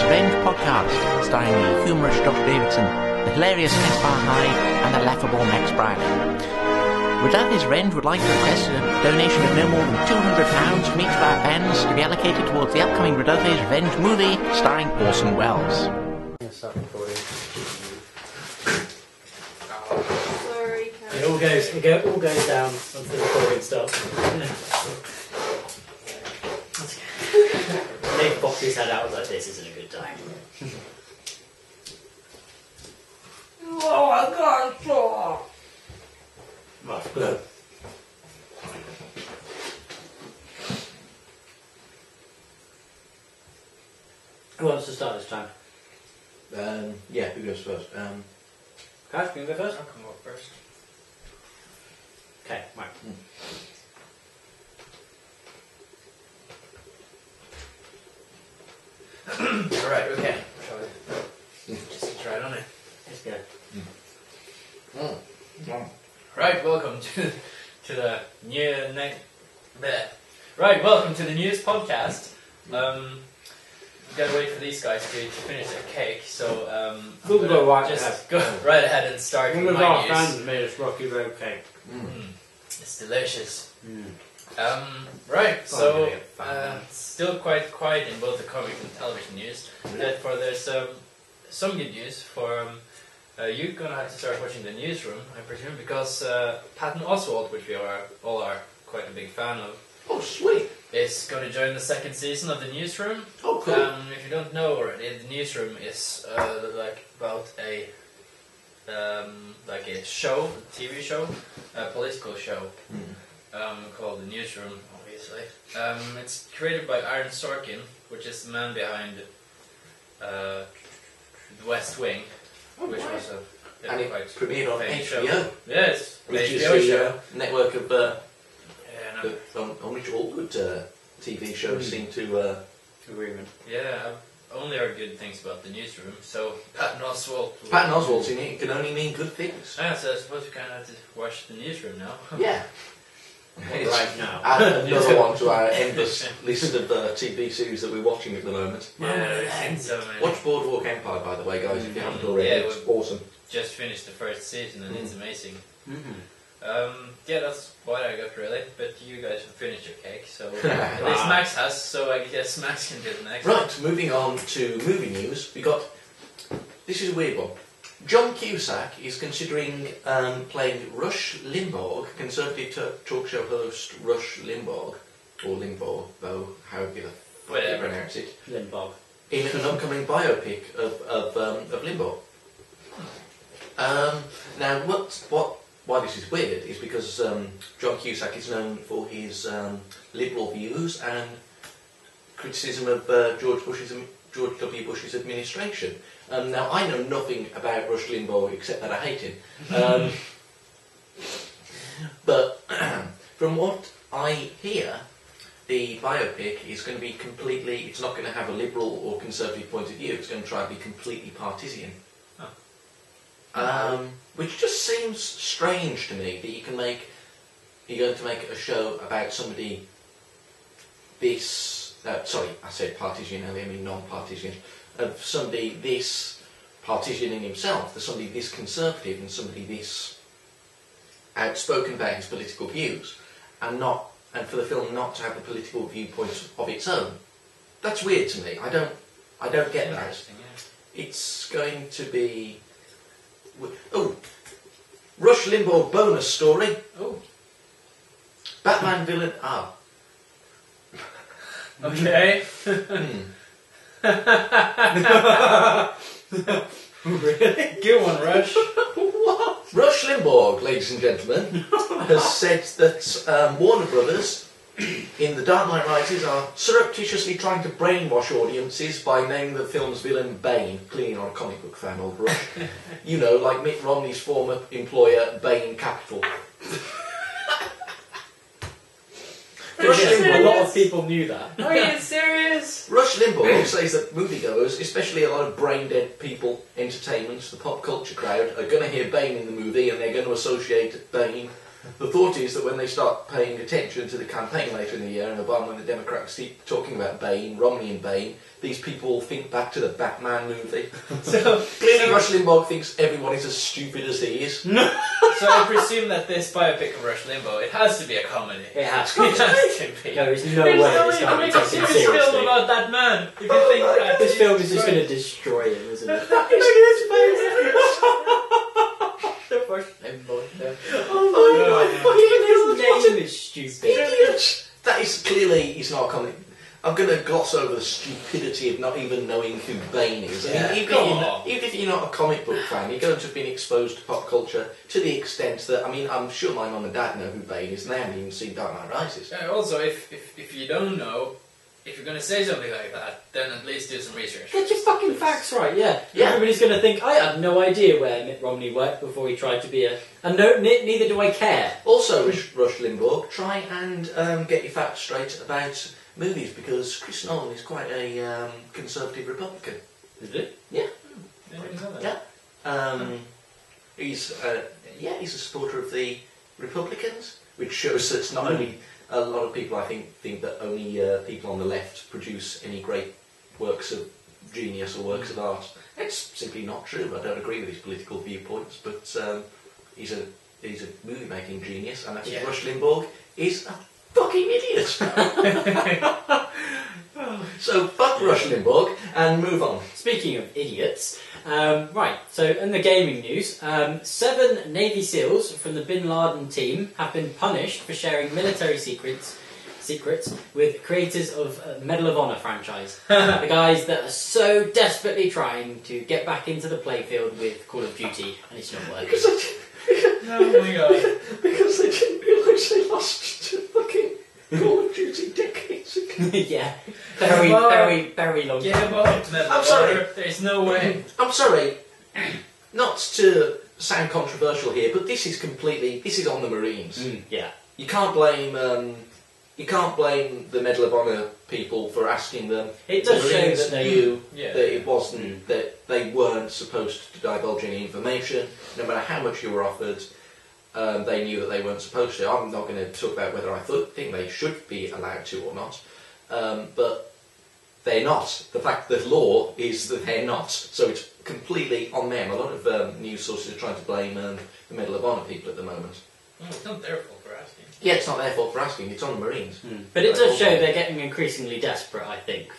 Revenge podcast, starring the humorous Josh Davidson, the hilarious Caspar Hyde, and the laughable Max Bragg. Rodothy's Revenge would like to request a donation of no more than £200 from each of our fans to be allocated towards the upcoming Rodothy's Revenge movie starring Orson Welles. Stop recording. Sorry, It all goes down once the recording stops. Nick popped his head out, was like, this isn't a good time. Oh, I can't talk. Right, good. Who wants to start this time? Yeah, who goes first? Cash, can you go first? I'll come up first. Okay, right. Alright, okay. Shall we just try it on it? Let's go. Right, welcome to the new welcome to the news podcast. We gotta wait for these guys to finish their cake, so We'll go right just ahead. go right ahead and start One with of our my fans news. made us Rocky Road cake. It's delicious. Mm. Right, so really a fan. still quite quiet in both the comic and television news. Therefore, there's some good news for you're gonna have to start watching the newsroom, I presume, because Patton Oswalt, which we all are quite a big fan of, Oh, sweet. is going to join the second season of the newsroom. Oh, cool. If you don't know already, the newsroom is like about a show, a TV show, a political show. Called The Newsroom, obviously. It's created by Aaron Sorkin, which is the man behind The West Wing, which was a And it quite premiered on famous HBO, show. Yes, which is HBO the show. network of Yeah, no, on which all good TV shows seem to. Agreement. yeah, I've only heard good things about The Newsroom, so Patton Oswalt. Patton Oswalt's in it can only mean good things. Ah, so I suppose you kind of have to watch The Newsroom now. Yeah. Right now. Add another one to our endless list of TV series that we're watching at the moment. Yeah, we've seen so many. Watch Boardwalk Empire, by the way, guys, if you haven't already. Yeah, It's awesome. Just finished the first season and it's amazing. Mm-hmm. Yeah, that's what I got really, but you guys have finished your cake, so at least Max has, so I guess Max can do it next. Right, moving on to movie news. This is a weird one. John Cusack is considering playing Rush Limbaugh, conservative talk show host Rush Limbaugh, or Limbaugh, though, however you Whatever. pronounce it, Limbaugh. in an upcoming biopic of Limbaugh. Now, why this is weird is because John Cusack is known for his liberal views and criticism of George W. Bush's administration. Now, I know nothing about Rush Limbaugh except that I hate him. But from what I hear, the biopic is going to be completely, it's not going to have a liberal or conservative point of view, it's going to try and be completely partisan. Which just seems strange to me, that you're going to make a show about somebody this, sorry, I said partisan earlier, I mean non-partisan, of somebody this partisan in himself, there's somebody this conservative and somebody this outspoken about his political views, and for the film not to have a political viewpoint of its own. That's weird to me. I don't get that. Interesting, yeah. It's going to be... Oh! Rush Limbaugh bonus story. Oh. Batman villain... Okay. Really? Good one, Rush. What? Rush Limbaugh, ladies and gentlemen, has said that Warner Brothers in The Dark Knight Rises are surreptitiously trying to brainwash audiences by naming the film's villain Bane, clearly not a comic book fan, old Rush. You know, like Mitt Romney's former employer, Bain Capital. Rush A lot of Limbaugh, people knew that. Are you serious? Rush Limbaugh says that moviegoers, especially a lot of brain-dead people, entertainment, the pop culture crowd, are going to hear Bane in the movie and they're going to associate Bane The thought is that when they start paying attention to the campaign later in the year, and Obama and the Democrats keep talking about Bain, Romney and Bain, these people will think back to the Batman movie. Clearly Rush Limbaugh thinks everyone is as stupid as he is. So I presume that this biopic of Rush Limbaugh, it has to be a comedy. It has to It has to be. No, there's no way this you can't can be make a taken serious film seriously. about that man. If you think that This film is just going to destroy him, isn't it? Rush Limbaugh, no. Oh my His name is stupid. idiot! That is clearly, he's not a comedy. I'm going to gloss over the stupidity of not even knowing who Bane is. Yeah, even if you're not a comic book fan, you're going to have been exposed to pop culture to the extent that, I mean, I'm sure my mum and dad know who Bane is, and they haven't even seen Dark Knight Rises. Also, if you don't know, if you're going to say something like that, then at least do some research. Get your fucking facts right, yeah. Yeah. Everybody's going to think, I had no idea where Mitt Romney worked before he tried to be a... And no, neither do I care. Also, Rush Limbaugh, try and get your facts straight about movies, because Chris Nolan is quite a conservative Republican. Is it? Yeah. I didn't know that. Yeah. He's a supporter of the Republicans, which shows that not only a lot of people, I think that only people on the left produce any great works of genius or works of art. It's simply not true. I don't agree with his political viewpoints, but he's a movie-making genius, and I think Rush Limbaugh is a fucking idiot. So fuck Rush Limbaugh and move on. Speaking of idiots, right, so in the gaming news, 7 Navy SEALs from the Bin Laden team have been punished for sharing military secrets with creators of Medal of Honor franchise. The guys that are so desperately trying to get back into the playfield with Call of Duty, and it's not working. Oh my god. Because they didn't realise they lost to fucking Call of Duty decades ago. Yeah, very long Get time. about Medal I'm of sorry. Honor. There's no way. I'm sorry, not to sound controversial here, but this is on the Marines. Yeah. You can't blame the Medal of Honor people for asking them. It does the show Marines that they... knew Yeah. that it wasn't that they weren't supposed to divulge any information, no matter how much you were offered. They knew that they weren't supposed to. I'm not going to talk about whether I think they should be allowed to or not, but they're not. The fact that law is that they're not, so it's completely on them. A lot of news sources are trying to blame the Medal of Honor people at the moment. Well, it's not their fault for asking. Yeah, it's not their fault for asking, it's on the Marines. But it does show they're getting increasingly desperate, I think,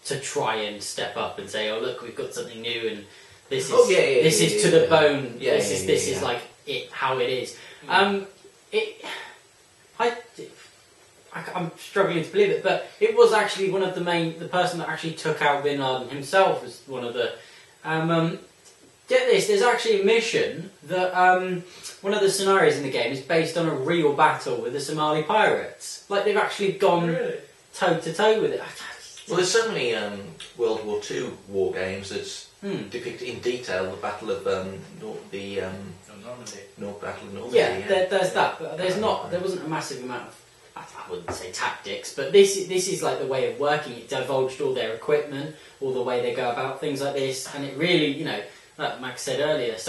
to try and step up and say, oh look, we've got something new and this is to the bone. This is like how it is. I'm struggling to believe it, but it was actually one of the person that actually took out Bin Laden himself was one of the. Get this, there's actually a mission that one of the scenarios in the game is based on a real battle with the Somali pirates. Like they've actually gone toe to toe with it. Well, there's so many World War II war games that depict in detail the Battle of Normandy. Battle of Normandy. Yeah, there's that, but there wasn't a massive amount of, I wouldn't say tactics, but this is like the way of working. It divulged all their equipment, all the way they go about things like this, and it really, like Max said earlier, if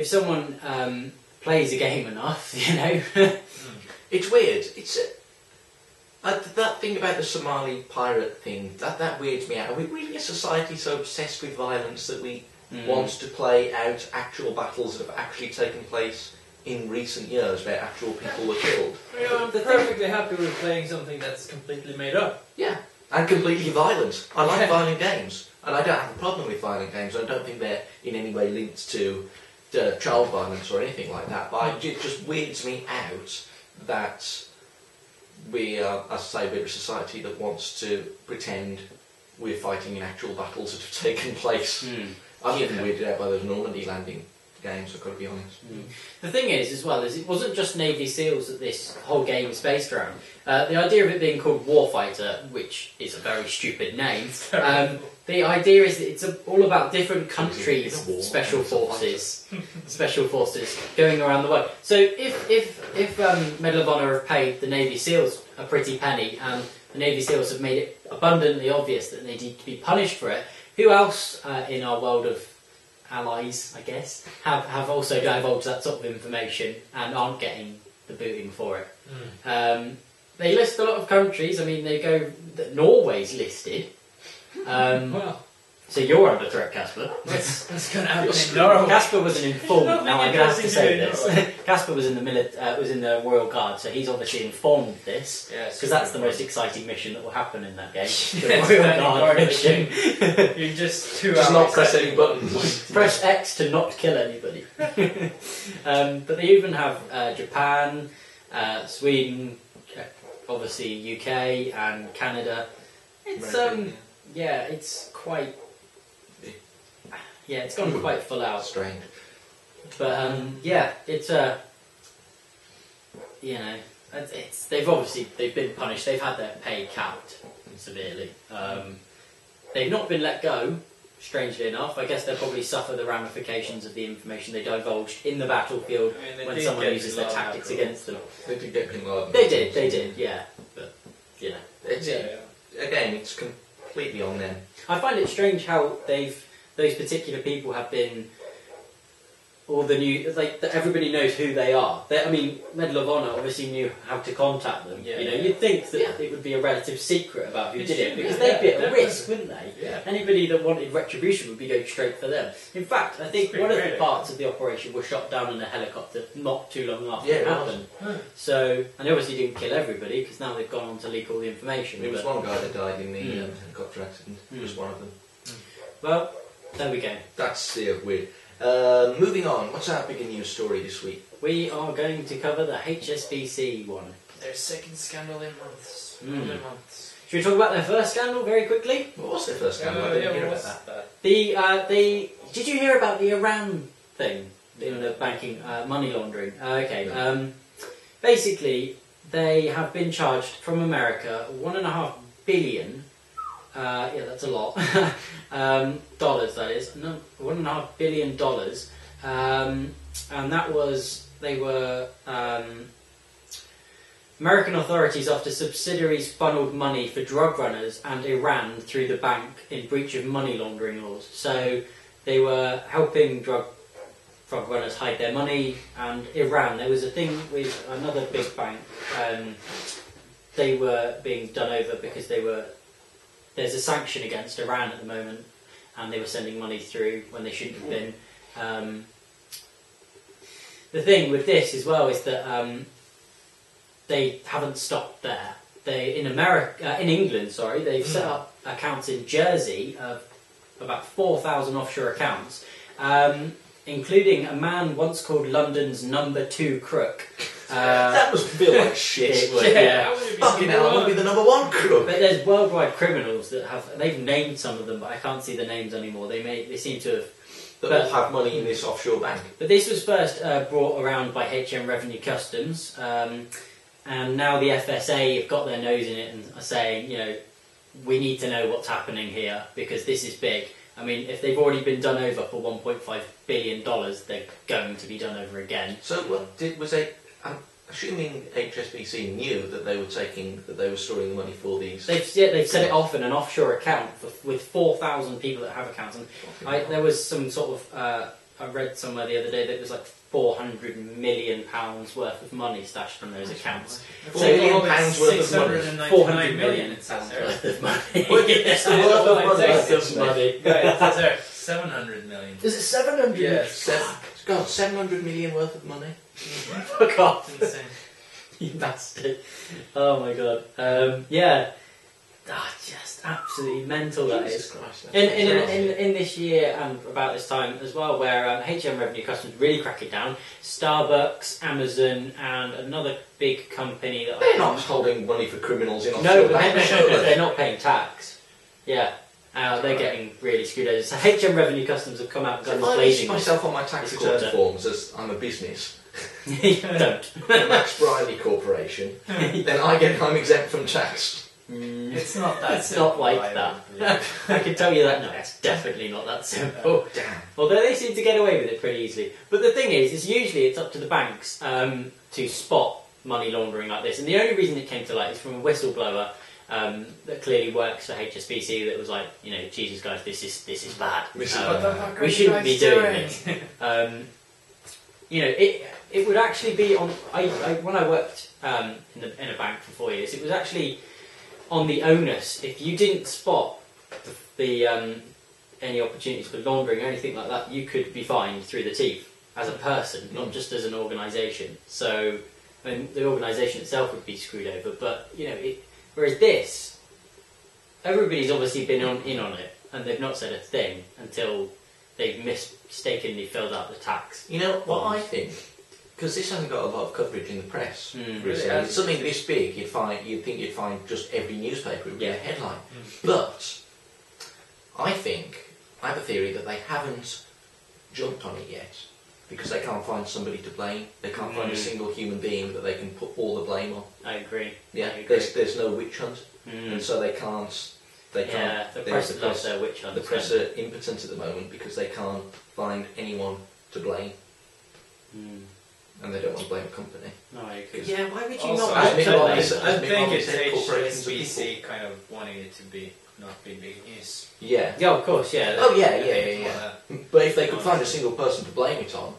someone plays a game enough, It's weird. It's that thing about the Somali pirate thing, that weirds me out. Are we really a society so obsessed with violence that we want to play out actual battles that have actually taken place in recent years where actual people were killed? I'm perfectly happy with playing something that's completely made up. Yeah, and completely violent. I like violent games, and I don't have a problem with violent games. I don't think they're in any way linked to child violence or anything like that, but it just weirds me out that we are, as I say, we're a society that wants to pretend we're fighting in actual battles that have taken place. I'm even weirded out by those Normandy landing games, I've got to be honest. The thing is, as well, is it wasn't just Navy SEALs that this whole game is based around. The idea of it being called Warfighter, which is a very stupid name, the idea is that it's all about different countries' special forces going around the world. So if Medal of Honor have paid the Navy SEALs a pretty penny, and the Navy SEALs have made it abundantly obvious that they need to be punished for it, who else in our world of allies, I guess, have also divulged that sort of information and aren't getting the booting for it. They list a lot of countries. I mean, they go that Norway's listed. Well, So you're under threat, Casper. that's going to happen in Norway. Casper was an informant. Now I'm going to have to say Nothing this. Casper was in the was in the Royal Guard, so he's obviously informed this Yes, because that's the most exciting mission that will happen in that game. The Yes, Royal standing Guard guard mission. You're just 2 Just hours. not press any buttons. Press X to not kill anybody. But they even have Japan, Sweden, obviously UK and Canada. It's yeah, it's quite. Yeah, it's gone quite full out. Strange. But yeah, it's you know, it's they've been punished. They've had their pay capped severely. They've not been let go. Strangely enough, I guess they'll probably suffer the ramifications of the information they divulged in the battlefield I mean, they when did someone get uses Bin their Laden tactics cool. against them. They did get Bin Laden. They did, yeah. But you know, It's, Yeah. Again, it's completely on them. I find it strange how those particular people have been. All the new, everybody knows who they are. I mean, Medal of Honor obviously knew how to contact them. Yeah, you know, yeah. you'd think that Yeah. it would be a relative secret about who It did it should because be, they'd be yeah, at definitely. risk, wouldn't they? Yeah. Anybody that wanted retribution would be going straight for them. In fact, I think pretty one of great, the parts of the operation was shot down in a helicopter not too long after Yeah, it it was. happened. Hmm. So, and they obviously didn't kill everybody because now they've gone on to leak all the information. There was but- one guy that died in the Mm. helicopter accident. He Mm. was one of them. Well, there we go. That's weird. Moving on, what's our bigger news story this week? We are going to cover the HSBC one. Their second scandal in months. Mm. Other months. Should we talk about their first scandal very quickly? What was their first scandal? I didn't hear what's about that. that? Did you hear about the Iran thing in the banking money laundering? Okay. No. Basically, they have been charged from America $1.5 billion. Yeah, that's a lot. Dollars, that is. No, $1.5 billion. And that was they were. American authorities after subsidiaries funneled money for drug runners and Iran through the bank in breach of money laundering laws. So they were helping drug runners hide their money, and Iran, there was a thing with another big bank, they were being done over because there's a sanction against Iran at the moment, and they were sending money through when they shouldn't have been. The thing with this as well is that they haven't stopped there. In England, they've set up accounts in Jersey of about 4,000 offshore accounts, including a man once called London's number 2 crook. That must feel like shit. It would, Yeah, how would it be Fucking hell, I want to be the number 1 crook. But there's worldwide criminals that they've named some of them, but I can't see the names anymore. They seem to have. That But- all have money in this offshore bank. But this was first brought around by HM Revenue Customs, and now the FSA have got their nose in it and are saying, you know, we need to know what's happening here because this is big. I mean, if they've already been done over for $1.5 billion, they're going to be done over again. So I'm assuming HSBC knew that they were storing the money for these. They've set it off in an offshore account with 4,000 people that have accounts. And there was some sort of I read somewhere the other day that it was like £400 million worth of money stashed in those accounts. £4 million worth of money. 699 million, it says pounds there. worth of money. Well, it's the worth of money. Worth of money. Right, it says there 700 million. Is it 700? Yes. God, 700 million worth of money. Fuck off. Insane. You bastard. Oh my god. Yeah. Just absolutely mental that Jesus is. Christ. that's In this year and about this time as well, where HM Revenue Customs really crack it down, Starbucks, Amazon, and another big company that They're not holding money for criminals in offshore no, but banks, they're, surely. they're not paying tax. Yeah, they're getting really screwed over. So HM Revenue Customs have come out and So got if I blazing. list myself on my tax this return quarter. forms as I'm a business, Don't. Max Briley Corporation, then I'm exempt from tax. It's not that It's simple, not like I that. would believe. I can tell you that. No, it's definitely not that simple. Damn. Although they seem to get away with it pretty easily. But the thing is usually it's up to the banks to spot money laundering like this. And the only reason it came to light is from a whistleblower that clearly works for HSBC. That was like, Jesus guys, this is bad. What the fuck are We you shouldn't be guys doing this. It would actually be on. When I worked in a bank for 4 years, it was actually on the onus. If you didn't spot the any opportunities for laundering or anything like that, you could be fined through the teeth as a person, not just as an organisation. So, the organisation itself would be screwed over. But whereas this, everybody's obviously been in on it, and they've not said a thing until they've mistakenly filled out the tax. You know what forms. I think? Because this hasn't got a lot of coverage in the press. Really It's something this big, you'd think you'd find just every newspaper would be a headline. But I have a theory that they haven't jumped on it yet because they can't find somebody to blame. They can't find a single human being that they can put all the blame on. I agree. Yeah, I agree. there's no witch hunt, and so they can't. They can't. The press loves their witch hunts. The press are impotent at the moment because they can't find anyone to blame, and they don't want to blame a company. No, I agree. Yeah, why would you Also, not? I As think, Mick I Molly said, think it's corporations are HSBC people. kind of wanting it to be not be big news. Yeah. Yeah, of course, yeah. Oh yeah. But if they could find a single person to blame it on,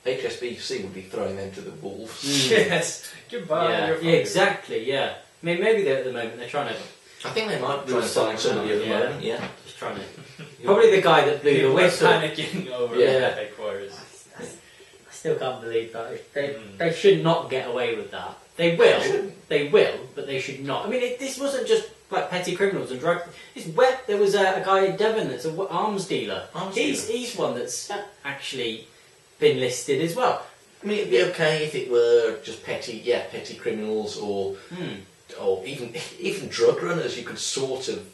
HSBC would be throwing them to the wolves. Yes. Goodbye. Yeah, you're yeah, exactly, yeah. I mean, maybe at the moment they're trying to... I think they might try and find somebody at the moment. Yeah. Just trying to... Probably the guy that blew the People are whistle. panicking over Yeah. headquarters. I still can't believe that. They should not get away with that. They will, but they should not. I mean, this wasn't just like petty criminals and drug... There was a guy in Devon that's an arms dealer. He's one that's actually been listed as well. I mean, it'd be okay if it were just petty criminals or even drug runners. You could sort of.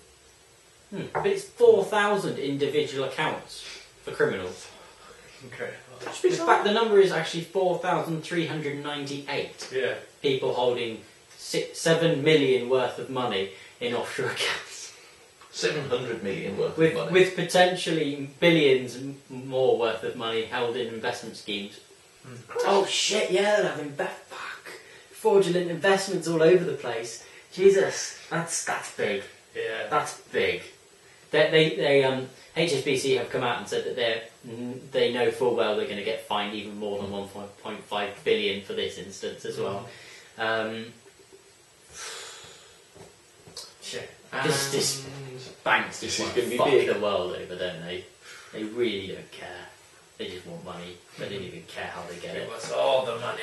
But it's 4,000 individual accounts for criminals. Incredible. In fact, the number is actually 4,398 people holding 7 million worth of money in offshore accounts. 700 million worth of money. With potentially billions more worth of money held in investment schemes. Oh shit, yeah, they'll have fraudulent investments all over the place. Jesus, that's big. Yeah. That's big. They HSBC have come out and said that they know full well they're going to get fined even more than 1.5 billion for this instance as well. This banks just want to fuck the world over, don't they? They really don't care. They just want money. They don't even care how they get it. Give us all the money.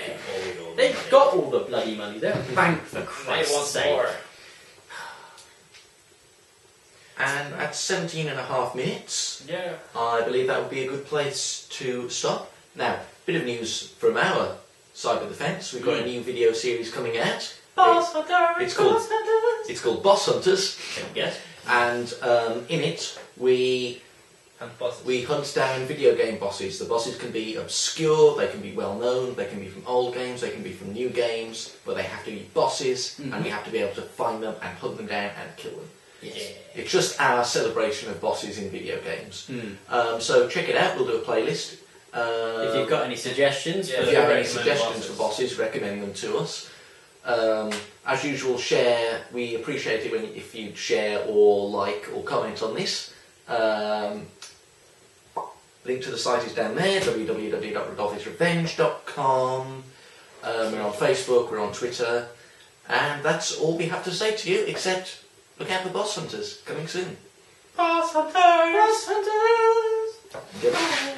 They've got all the bloody money. They're a bank, for Christ's sake. More. And at 17 and a half minutes, Yeah. I believe that would be a good place to stop. Now, bit of news from our side of the fence. We've got a new video series coming out. It's called Boss Hunters. Yes. And in it, we hunt down video game bosses. The bosses can be obscure, they can be well known, they can be from old games, they can be from new games, but they have to be bosses, and we have to be able to find them and hunt them down and kill them. Yes. It's just our celebration of bosses in video games. So check it out, we'll do a playlist. If you've got any suggestions, If you have any suggestions for bosses, recommend them to us. As usual, share. We appreciate it if you'd share or like or comment on this. Link to the site is down there, www.rodolphisrevenge.com. We're on Facebook, we're on Twitter, and that's all we have to say to you, except look out for Boss Hunters, coming soon. Boss Hunters! Boss Hunters! Goodbye.